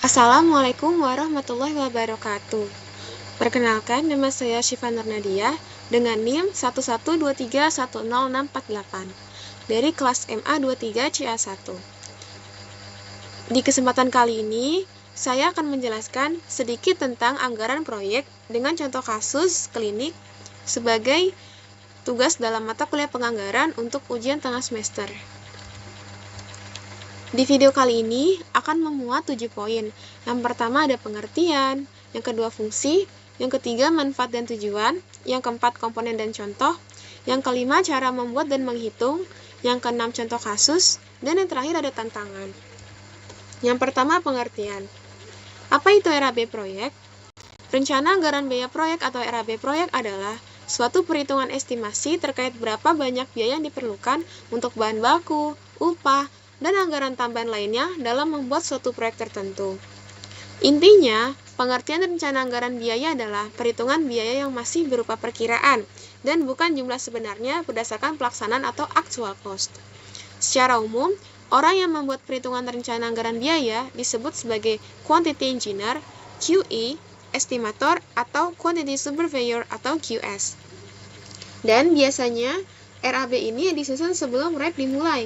Assalamualaikum warahmatullahi wabarakatuh. Perkenalkan, nama saya Syifa Nurnadia dengan NIM 112310648 dari kelas MA 23 CA1. Di kesempatan kali ini, saya akan menjelaskan sedikit tentang anggaran proyek dengan contoh kasus klinik sebagai tugas dalam mata kuliah penganggaran untuk ujian tengah semester. Di video kali ini akan memuat 7 poin. Yang pertama ada pengertian, yang kedua fungsi, yang ketiga manfaat dan tujuan, yang keempat komponen dan contoh, yang kelima cara membuat dan menghitung, yang keenam contoh kasus, dan yang terakhir ada tantangan. Yang pertama pengertian. Apa itu RAB proyek? Rencana anggaran biaya proyek atau RAB proyek adalah suatu perhitungan estimasi terkait berapa banyak biaya yang diperlukan untuk bahan baku, upah, dan anggaran tambahan lainnya dalam membuat suatu proyek tertentu. Intinya, pengertian rencana anggaran biaya adalah perhitungan biaya yang masih berupa perkiraan dan bukan jumlah sebenarnya berdasarkan pelaksanaan atau actual cost. Secara umum, orang yang membuat perhitungan rencana anggaran biaya disebut sebagai quantity engineer, QE, estimator, atau quantity surveyor atau QS. Dan biasanya, RAB ini disusun sebelum proyek dimulai.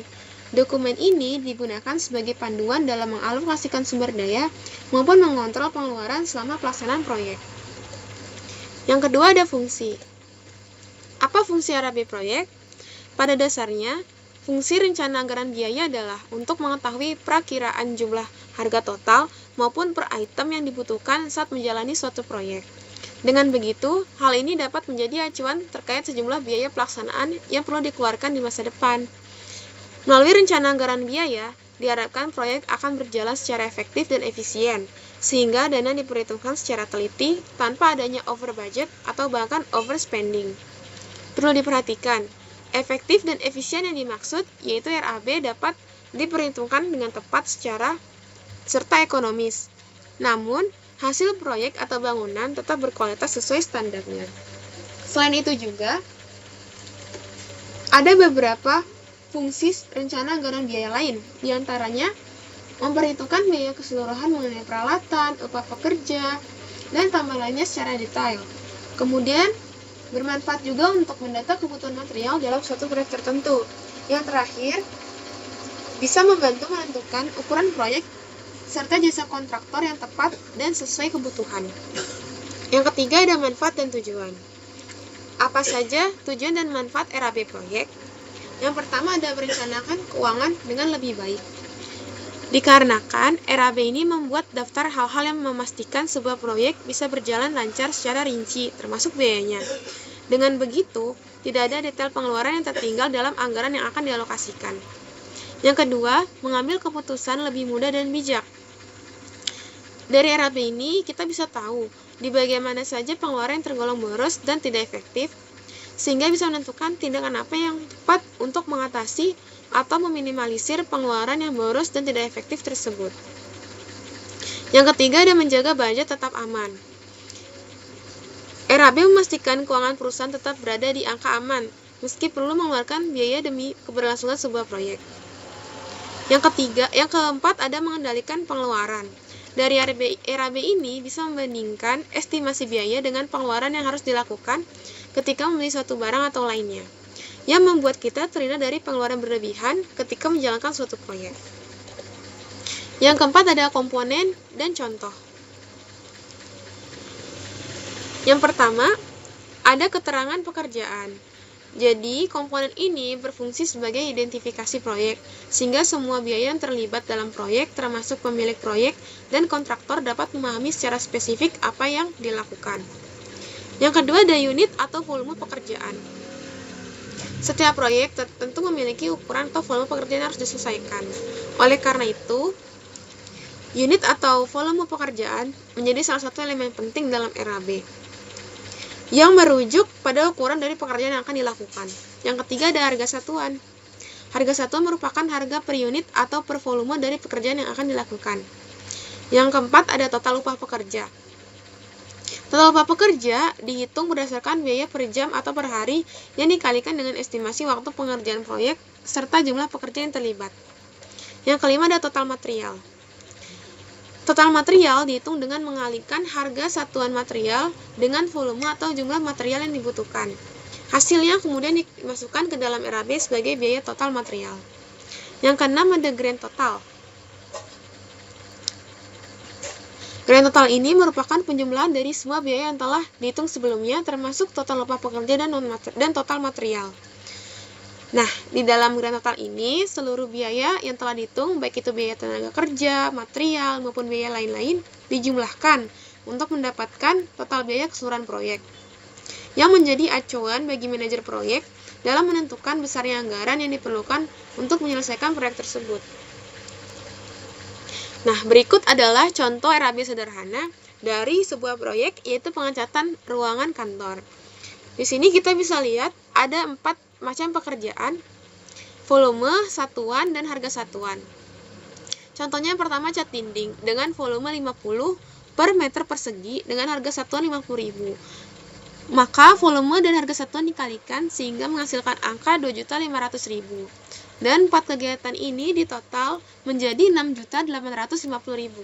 Dokumen ini digunakan sebagai panduan dalam mengalokasikan sumber daya maupun mengontrol pengeluaran selama pelaksanaan proyek. Yang kedua ada fungsi. Apa fungsi RAB proyek? Pada dasarnya, fungsi rencana anggaran biaya adalah untuk mengetahui perakiraan jumlah harga total maupun per item yang dibutuhkan saat menjalani suatu proyek. Dengan begitu, hal ini dapat menjadi acuan terkait sejumlah biaya pelaksanaan yang perlu dikeluarkan di masa depan. Melalui rencana anggaran biaya, diharapkan proyek akan berjalan secara efektif dan efisien, sehingga dana diperhitungkan secara teliti tanpa adanya over budget atau bahkan overspending. Perlu diperhatikan, efektif dan efisien yang dimaksud yaitu RAB dapat diperhitungkan dengan tepat serta ekonomis. Namun, hasil proyek atau bangunan tetap berkualitas sesuai standarnya. Selain itu juga, ada beberapa fungsi rencana anggaran biaya lain, diantaranya memperhitungkan biaya keseluruhan mengenai peralatan, upah pekerja, dan tambah lainnya secara detail. Kemudian, bermanfaat juga untuk mendata kebutuhan material dalam suatu proyek tertentu. Yang terakhir, bisa membantu menentukan ukuran proyek serta jasa kontraktor yang tepat dan sesuai kebutuhan. Yang ketiga ada manfaat dan tujuan. Apa saja tujuan dan manfaat RAB proyek? Yang pertama ada merencanakan keuangan dengan lebih baik. Dikarenakan RAB ini membuat daftar hal-hal yang memastikan sebuah proyek bisa berjalan lancar secara rinci, termasuk biayanya. Dengan begitu, tidak ada detail pengeluaran yang tertinggal dalam anggaran yang akan dialokasikan. Yang kedua, mengambil keputusan lebih mudah dan bijak. Dari RAB ini, kita bisa tahu di bagian mana saja pengeluaran yang tergolong boros dan tidak efektif, sehingga bisa menentukan tindakan apa yang tepat untuk mengatasi atau meminimalisir pengeluaran yang boros dan tidak efektif tersebut. Yang ketiga ada menjaga budget tetap aman. RAB memastikan keuangan perusahaan tetap berada di angka aman, meski perlu mengeluarkan biaya demi keberlangsungan sebuah proyek. Yang keempat ada mengendalikan pengeluaran. Dari RAB ini bisa membandingkan estimasi biaya dengan pengeluaran yang harus dilakukan ketika membeli suatu barang atau lainnya, yang membuat kita terhindar dari pengeluaran berlebihan ketika menjalankan suatu proyek. Yang keempat ada komponen dan contoh. Yang pertama, ada keterangan pekerjaan. Jadi, komponen ini berfungsi sebagai identifikasi proyek, sehingga semua biaya yang terlibat dalam proyek, termasuk pemilik proyek dan kontraktor dapat memahami secara spesifik apa yang dilakukan. Yang kedua ada unit atau volume pekerjaan. Setiap proyek tentu memiliki ukuran atau volume pekerjaan yang harus diselesaikan. Oleh karena itu, unit atau volume pekerjaan menjadi salah satu elemen penting dalam RAB yang merujuk pada ukuran dari pekerjaan yang akan dilakukan. Yang ketiga ada harga satuan. Harga satuan merupakan harga per unit atau per volume dari pekerjaan yang akan dilakukan. Yang keempat ada total upah pekerja. Total upah pekerja dihitung berdasarkan biaya per jam atau per hari yang dikalikan dengan estimasi waktu pengerjaan proyek serta jumlah pekerja yang terlibat. Yang kelima ada total material. Total material dihitung dengan mengalihkan harga satuan material dengan volume atau jumlah material yang dibutuhkan. Hasilnya kemudian dimasukkan ke dalam RAB sebagai biaya total material. Yang keenam ada grand total. Grand total ini merupakan penjumlahan dari semua biaya yang telah dihitung sebelumnya, termasuk total upah pekerja dan total material. Nah, di dalam grand total ini, seluruh biaya yang telah dihitung, baik itu biaya tenaga kerja, material, maupun biaya lain-lain, dijumlahkan untuk mendapatkan total biaya keseluruhan proyek, yang menjadi acuan bagi manajer proyek dalam menentukan besarnya anggaran yang diperlukan untuk menyelesaikan proyek tersebut. Nah, berikut adalah contoh RAB sederhana dari sebuah proyek, yaitu pengecatan ruangan kantor. Di sini kita bisa lihat ada 4 macam pekerjaan, volume, satuan, dan harga satuan. Contohnya pertama cat dinding dengan volume 50 per meter persegi dengan harga satuan 50.000. Maka volume dan harga satuan dikalikan sehingga menghasilkan angka 2.500.000. Dan 4 kegiatan ini ditotal menjadi 6.850.000.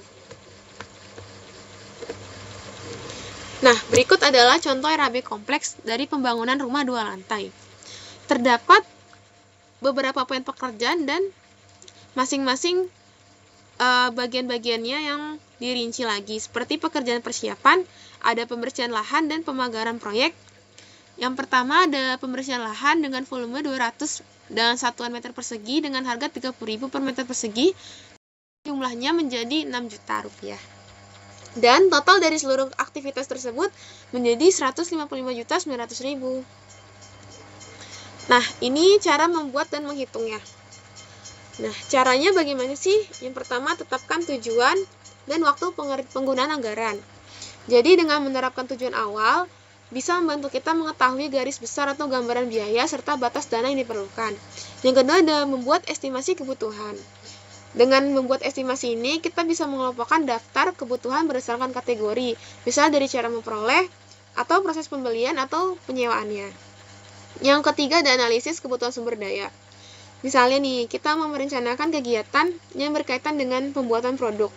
Nah, berikut adalah contoh RAB kompleks dari pembangunan rumah 2 lantai. Terdapat beberapa poin pekerjaan dan masing-masing bagian-bagiannya yang dirinci lagi, seperti pekerjaan persiapan, ada pembersihan lahan dan pemagaran proyek. Yang pertama ada pembersihan lahan dengan volume 200 dengan satuan meter persegi dengan harga 30.000 per meter persegi, jumlahnya menjadi 6 juta rupiah. Dan total dari seluruh aktivitas tersebut menjadi 155.900.000. Nah, ini cara membuat dan menghitungnya. Nah, caranya bagaimana sih? Yang pertama, tetapkan tujuan dan waktu penggunaan anggaran. Jadi, dengan menerapkan tujuan awal, bisa membantu kita mengetahui garis besar atau gambaran biaya serta batas dana yang diperlukan. Yang kedua, ada membuat estimasi kebutuhan. Dengan membuat estimasi ini, kita bisa mengelompokkan daftar kebutuhan berdasarkan kategori, misalnya dari cara memperoleh, atau proses pembelian atau penyewaannya. Yang ketiga, ada analisis kebutuhan sumber daya. Misalnya nih, kita mau merencanakan kegiatan yang berkaitan dengan pembuatan produk.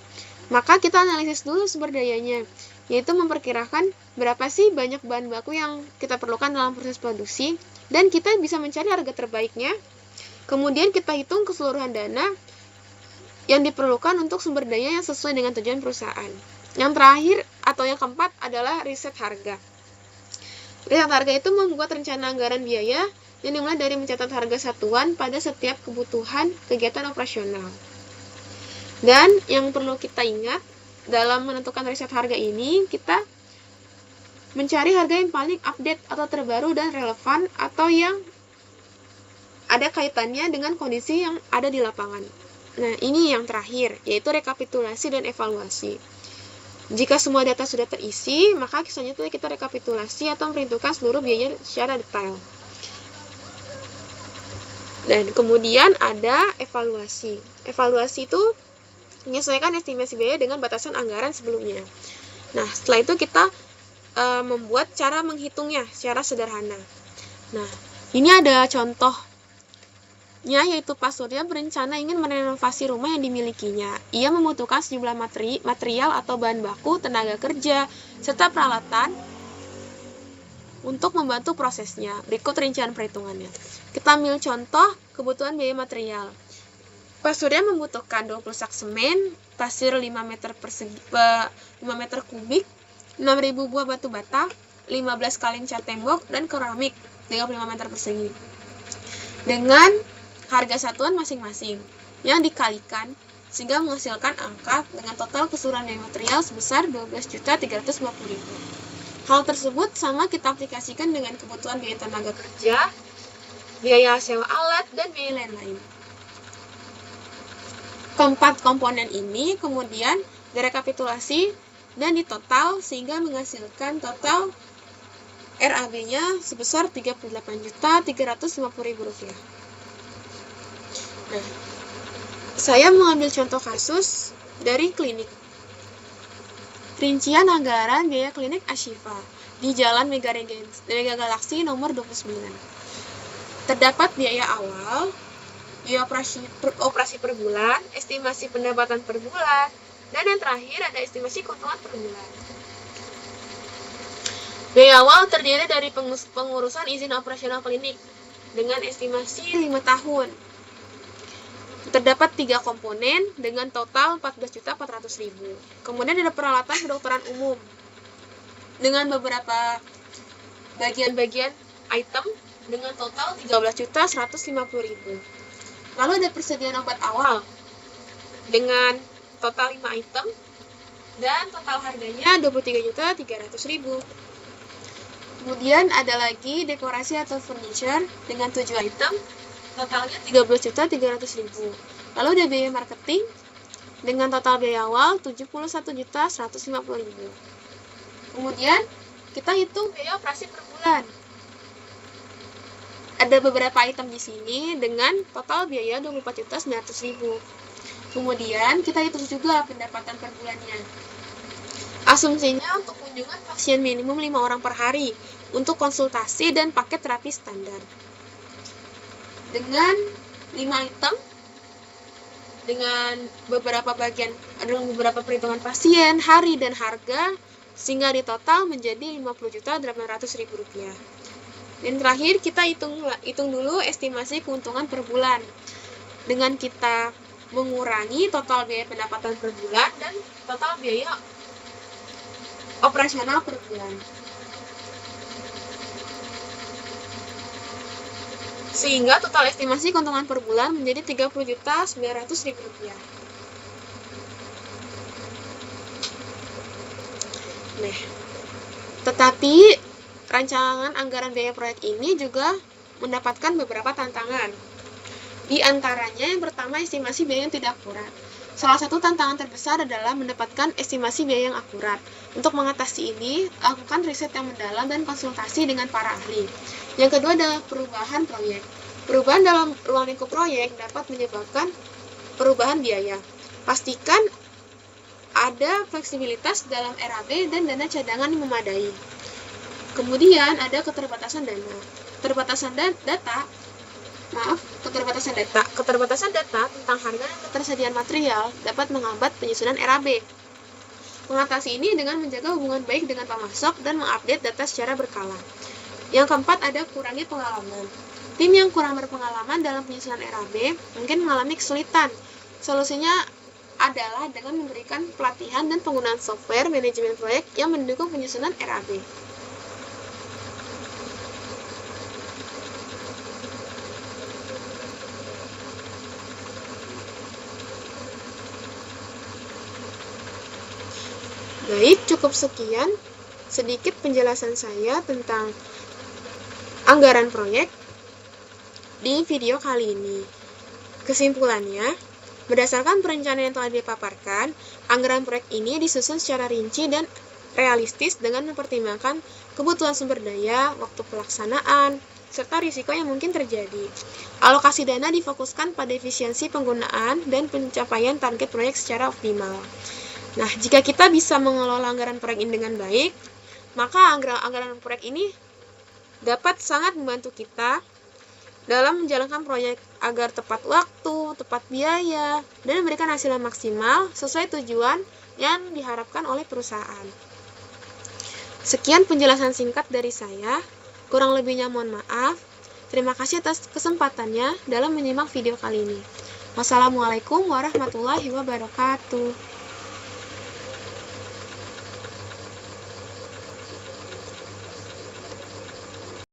Maka kita analisis dulu sumber dayanya, yaitu memperkirakan berapa sih banyak bahan baku yang kita perlukan dalam proses produksi, dan kita bisa mencari harga terbaiknya. Kemudian kita hitung keseluruhan dana yang diperlukan untuk sumber daya yang sesuai dengan tujuan perusahaan. Yang terakhir atau yang keempat adalah riset harga. Riset harga itu membuat rencana anggaran biaya yang dimulai dari mencatat harga satuan pada setiap kebutuhan kegiatan operasional. Dan yang perlu kita ingat dalam menentukan riset harga ini, kita mencari harga yang paling update atau terbaru dan relevan atau yang ada kaitannya dengan kondisi yang ada di lapangan. Nah, ini yang terakhir, yaitu rekapitulasi dan evaluasi. Jika semua data sudah terisi, maka selanjutnya kita rekapitulasi atau memperhitungkan seluruh biaya secara detail. Dan kemudian ada evaluasi. Evaluasi itu menyesuaikan estimasi biaya dengan batasan anggaran sebelumnya. Nah, setelah itu kita membuat cara menghitungnya secara sederhana. Nah, ini ada contohnya, yaitu Pak Surya berencana ingin merenovasi rumah yang dimilikinya. Ia membutuhkan sejumlah material atau bahan baku, tenaga kerja, serta peralatan untuk membantu prosesnya. Berikut rincian perhitungannya. Kita ambil contoh kebutuhan biaya material. Pak Surya membutuhkan 20 sak semen, pasir 5 meter kubik, 6.000 buah batu bata, 15 kaleng cat tembok, dan keramik 35 meter persegi. Dengan harga satuan masing-masing yang dikalikan sehingga menghasilkan angka dengan total keseluruhan biaya material sebesar 12.350.000. Hal tersebut sama kita aplikasikan dengan kebutuhan biaya tenaga kerja, biaya sewa alat, dan biaya lain-lain. Keempat komponen ini kemudian direkapitulasi dan ditotal sehingga menghasilkan total RAB-nya sebesar Rp38.350.000. Nah, saya mengambil contoh kasus dari klinik. Rincian anggaran biaya klinik Ashifa di Jalan Mega Galaksi nomor 29. Terdapat biaya awal, biaya operasi per bulan, estimasi pendapatan per bulan, Dan yang terakhir ada estimasi keuntungan per bulan. Biaya awal terdiri dari pengurusan izin operasional klinik dengan estimasi 5 tahun. Terdapat 3 komponen dengan total 14.400.000. Kemudian ada peralatan kedokteran umum dengan beberapa bagian-bagian item dengan total 13.150.000. Lalu ada persediaan obat awal dengan total 5 item dan total harganya 23.300.000. Kemudian ada lagi dekorasi atau furniture dengan 7 item, totalnya 13.300.000. Lalu ada biaya marketing dengan total biaya awal 71.150.000. Kemudian kita hitung biaya operasi per bulan. Ada beberapa item di sini dengan total biaya 24.900.000. Kemudian kita hitung juga pendapatan per bulannya. Asumsinya untuk kunjungan pasien minimum 5 orang per hari untuk konsultasi dan paket terapi standar. Dengan 5 item, dengan beberapa perhitungan pasien, hari, dan harga, sehingga di total menjadi Rp50.800.000. Dan terakhir kita hitung dulu estimasi keuntungan per bulan. Dengan kita mengurangi total biaya pendapatan per bulan dan total biaya operasional per bulan. Sehingga total estimasi keuntungan per bulan menjadi Rp30.900.000. Nah, tetapi rancangan anggaran biaya proyek ini juga mendapatkan beberapa tantangan. Di antaranya yang pertama estimasi biaya yang tidak akurat. Salah satu tantangan terbesar adalah mendapatkan estimasi biaya yang akurat. Untuk mengatasi ini, lakukan riset yang mendalam dan konsultasi dengan para ahli. Yang kedua adalah perubahan proyek. Perubahan dalam ruang lingkup proyek dapat menyebabkan perubahan biaya. Pastikan ada fleksibilitas dalam RAB dan dana cadangan yang memadai. Kemudian ada keterbatasan dana. Keterbatasan data tentang harga dan ketersediaan material dapat menghambat penyusunan RAB. Mengatasi ini dengan menjaga hubungan baik dengan pemasok dan mengupdate data secara berkala. Yang keempat ada kurangnya pengalaman. Tim yang kurang berpengalaman dalam penyusunan RAB mungkin mengalami kesulitan. Solusinya adalah dengan memberikan pelatihan dan penggunaan software manajemen proyek yang mendukung penyusunan RAB. Baik, cukup sekian sedikit penjelasan saya tentang anggaran proyek di video kali ini. Kesimpulannya, berdasarkan perencanaan yang telah dipaparkan, anggaran proyek ini disusun secara rinci dan realistis dengan mempertimbangkan kebutuhan sumber daya, waktu pelaksanaan, serta risiko yang mungkin terjadi. Alokasi dana difokuskan pada efisiensi penggunaan dan pencapaian target proyek secara optimal. Nah, jika kita bisa mengelola anggaran proyek ini dengan baik, maka anggaran proyek ini dapat sangat membantu kita dalam menjalankan proyek agar tepat waktu, tepat biaya, dan memberikan hasil yang maksimal sesuai tujuan yang diharapkan oleh perusahaan. Sekian penjelasan singkat dari saya, kurang lebihnya mohon maaf. Terima kasih atas kesempatannya dalam menyimak video kali ini. Wassalamualaikum warahmatullahi wabarakatuh.